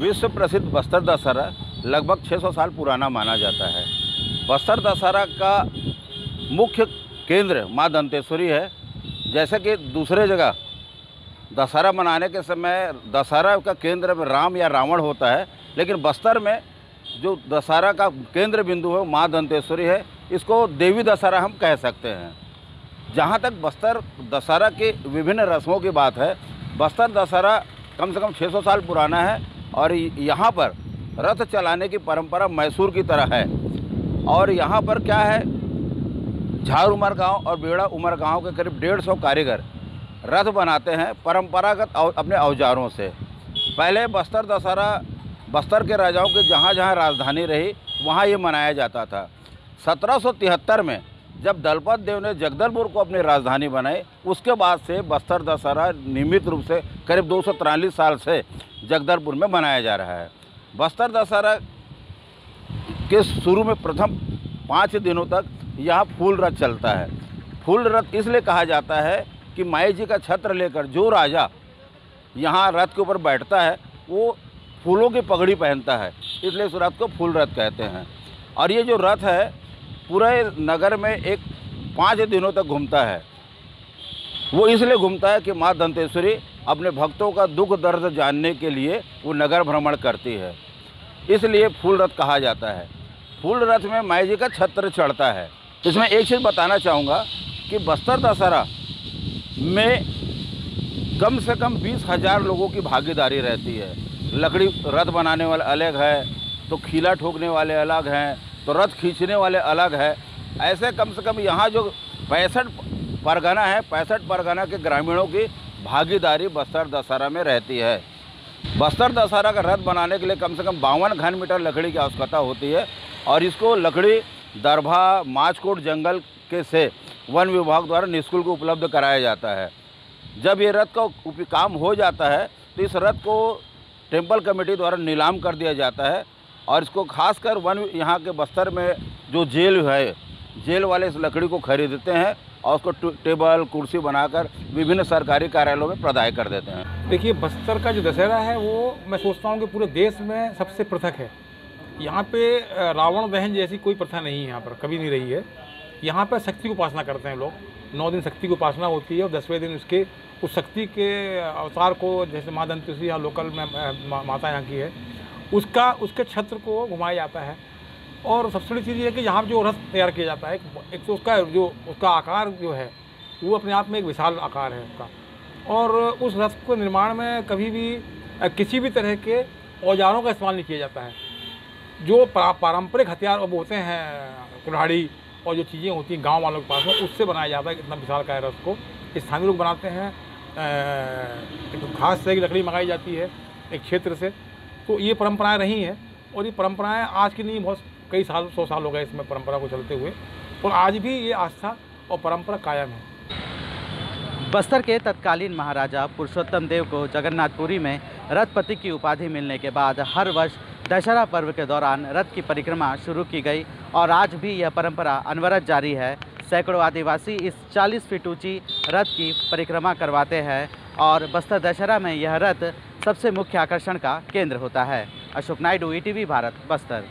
विश्व प्रसिद्ध बस्तर दशहरा लगभग 600 साल पुराना माना जाता है। बस्तर दशहरा का मुख्य केंद्र माँ दंतेश्वरी है। जैसे कि दूसरे जगह दशहरा मनाने के समय दशहरा का केंद्र में राम या रावण होता है, लेकिन बस्तर में जो दशहरा का केंद्र बिंदु है माँ दंतेश्वरी है। इसको देवी दशहरा हम कह सकते हैं। जहाँ तक बस्तर दशहरा की विभिन्न रस्मों की बात है, बस्तर दशहरा कम से कम 600 साल पुराना है और यहाँ पर रथ चलाने की परंपरा मैसूर की तरह है। और यहाँ पर क्या है, झार उमर गाँव और बेड़ा उमर गाँव के करीब 150 कारीगर रथ बनाते हैं परंपरागत अपने औजारों से। पहले बस्तर दशहरा बस्तर के राजाओं की जहाँ जहाँ राजधानी रही वहाँ ये मनाया जाता था। 1773 में जब दलपत देव ने जगदलपुर को अपनी राजधानी बनाई, उसके बाद से बस्तर दशहरा नियमित रूप से करीब 243 साल से जगदलपुर में मनाया जा रहा है। बस्तर दशहरा के शुरू में प्रथम 5 दिनों तक यहाँ फूल रथ चलता है। फूल रथ इसलिए कहा जाता है कि माई जी का छत्र लेकर जो राजा यहाँ रथ के ऊपर बैठता है वो फूलों की पगड़ी पहनता है, इसलिए इस रथ को फूल रथ कहते हैं। और ये जो रथ है पूरे नगर में 5 दिनों तक घूमता है। वो इसलिए घूमता है कि माँ दंतेश्वरी अपने भक्तों का दुख दर्द जानने के लिए वो नगर भ्रमण करती है, इसलिए फूल रथ कहा जाता है। फूल रथ में माई जी का छत्र चढ़ता है। इसमें एक चीज़ बताना चाहूँगा कि बस्तर दशहरा में कम से कम 20,000 लोगों की भागीदारी रहती है। लकड़ी रथ बनाने वाले अलग है, तो खीला ठोकने वाले अलग हैं, तो रथ खींचने वाले अलग है। ऐसे कम से कम यहाँ जो 65 परगना है, 65 परगना के ग्रामीणों की भागीदारी बस्तर दशहरा में रहती है। बस्तर दशहरा का रथ बनाने के लिए कम से कम 52 घन मीटर लकड़ी की आवश्यकता होती है और इसको लकड़ी दरभा माचकोट जंगल के से वन विभाग द्वारा निःशुल्क उपलब्ध कराया जाता है। जब ये रथ का काम हो जाता है तो इस रथ को टेम्पल कमेटी द्वारा नीलाम कर दिया जाता है और इसको खासकर यहाँ के बस्तर में जो जेल है, जेल वाले इस लकड़ी को खरीदते हैं और उसको टेबल कुर्सी बनाकर विभिन्न सरकारी कार्यालयों में प्रदाय कर देते हैं। देखिए, बस्तर का जो दशहरा है वो मैं सोचता हूँ कि पूरे देश में सबसे पृथक है। यहाँ पे रावण दहन जैसी कोई प्रथा नहीं है, यहाँ पर कभी नहीं रही है। यहाँ पर शक्ति की उपासना करते हैं लोग। 9 दिन शक्ति की उपासना होती है और 10वें दिन उसके उस शक्ति के अवतार को, जैसे माँ दंतेश्वरी यहाँ लोकल में माता यहाँ की है, उसके छत्र को घुमाया जाता है। और सबसे बड़ी चीज़ ये है कि यहाँ जो रथ तैयार किया जाता है, एक तो उसका आकार जो है वो अपने आप में एक विशाल आकार है उसका। और उस रथ को निर्माण में कभी भी किसी भी तरह के औजारों का इस्तेमाल नहीं किया जाता है। जो पारंपरिक हथियार अब होते हैं, कुल्हाड़ी और जो चीज़ें होती हैं गांव वालों के पास में, उससे बनाया जाता है। इतना विशाल का रथ को स्थानीय लोग बनाते हैं। एक खास तरह की लकड़ी मंगाई जाती है एक क्षेत्र से। तो ये परंपराएं रही हैं और ये परंपराएं आज की नहीं, बहुत कई साल 100 साल हो गए इसमें परंपरा को चलते हुए, और आज भी ये आस्था और परंपरा कायम है। बस्तर के तत्कालीन महाराजा पुरुषोत्तम देव को जगन्नाथपुरी में रथपति की उपाधि मिलने के बाद हर वर्ष दशहरा पर्व के दौरान रथ की परिक्रमा शुरू की गई और आज भी यह परंपरा अनवरत जारी है। सैकड़ों आदिवासी इस 40 फीट ऊंची रथ की परिक्रमा करवाते हैं और बस्तर दशहरा में यह रथ सबसे मुख्य आकर्षण का केंद्र होता है। अशोक नायडू, ETV भारत, बस्तर।